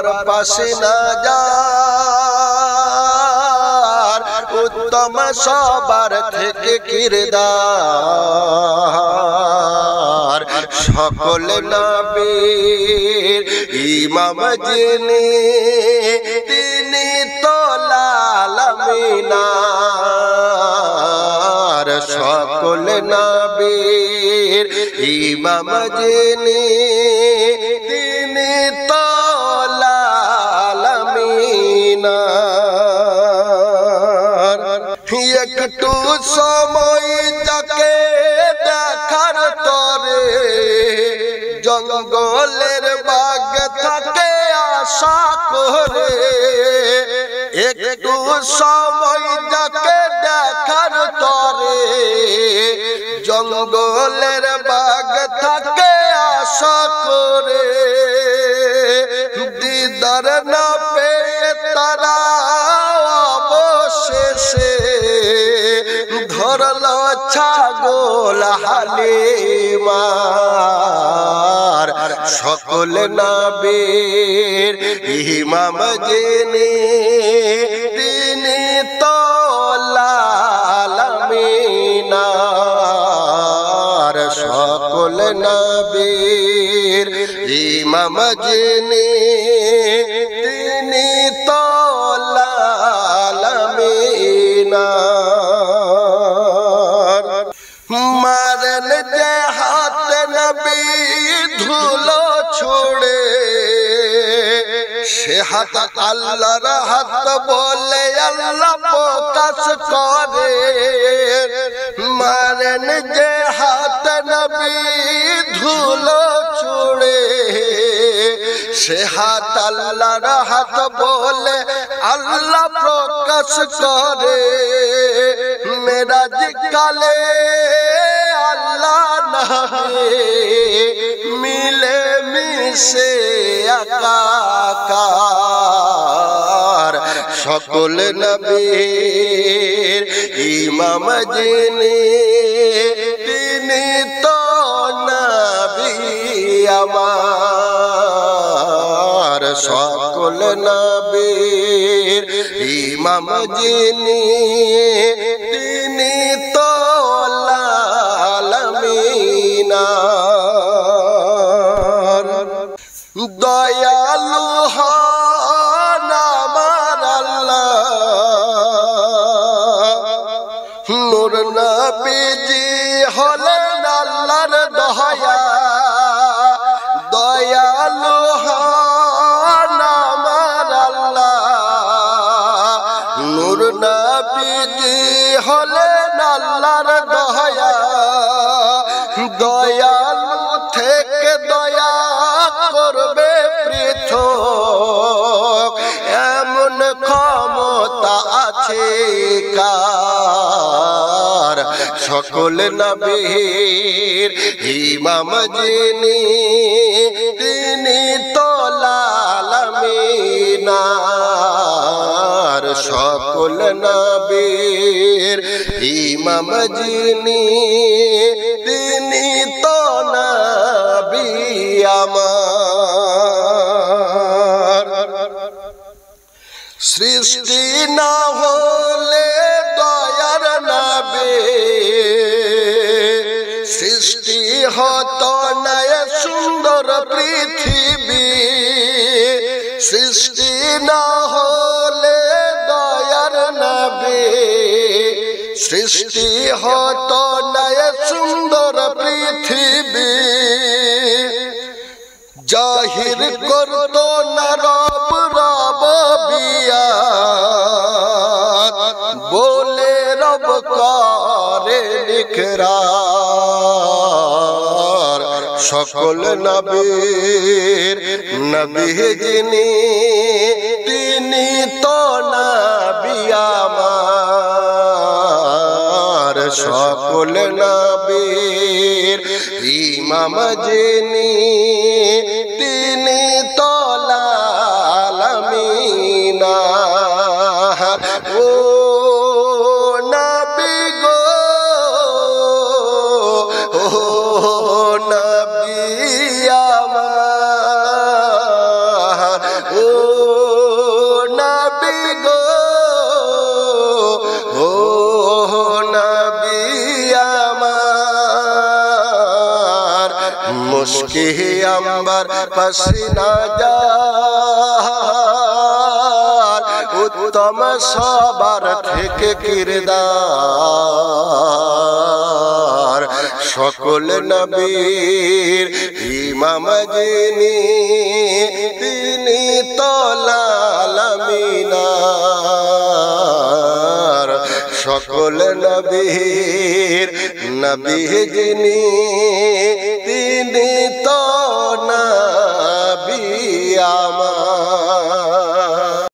বাবার পাশে না যার উত্তম সবার থেকে কিরদার সকল নবীর ইমাম যিনি তিনি তো লাল মিনার সকল নবীর ইমাম যিনি তিনি তো লাল মিনার একটু সময় যাকে দেখার তরে জঙ্গলের বাগ থাকে আশা করে একটু সময় যাকে দেখার তরে জঙ্গলের বাগ থাকে আশা করে দিদার না পেয়ে তারা অবশেষে ধরল ছাগল হালিমার সকল নবীর ইমাম যিনি তিনি তো লাল মিনার সকল নবীর ইমাম যিনি তিনি তো লাল মিনার মারেন যে হাত নবী ধুলো ছোড়ে সে হাত আল্লাহর হাত বলে আল্লাহ প্রকাশ করে মারেন যে হাত নবী ধুলো ছোড়ে সে হাত আল্লাহর হাত বলে আল্লাহ প্রকাশ করে মেরাজ কালে আল্লাহ নবী মিলে মিশে একাকার সকল নবীর ইমাম যিনি তিনি তো নবী আমার সকল নবীর ইমাম যিনি তিনি তো লাল মিনার দয়ালু হন আমার আল্লাহ নূর নবীজি হলেন আল্লাহর দয়া দয়ালু হন আমার আল্লাহ নূর নবীজি হলেন আল্লাহর দয়া দয়ালু থেকে দয়া করবে পৃথক এমন ক্ষমতা আছে কার সকল নবীর ইমাম যিনি তিনি তো লাল মিনার সকল নবীর ইমাম যিনি তিনি তো নবী আমার সৃষ্টি না হলে দয়ার নবী সৃষ্টি হতো না সুন্দর পৃথিবী সৃষ্টি না হলে দয়ার নবী সৃষ্টি হতো না সুন্দর পৃথিবী জাহির করতো না রব রবিয়াত বলে রব করে ইকরার সকল নবীর নবী যিনি তিনি তো নবী আমার সকল নবীর ইমাম যিনি তিনি তো লাল মিনার ও নবী গো ও নবী আমার ও আম্বার পসিনা যার উত্তম সবার থেকে কিরদার সকল নবীর ইমাম যিনি তিনি তো লাল মিনার সকল নবীর নবী যিনি তিনি তো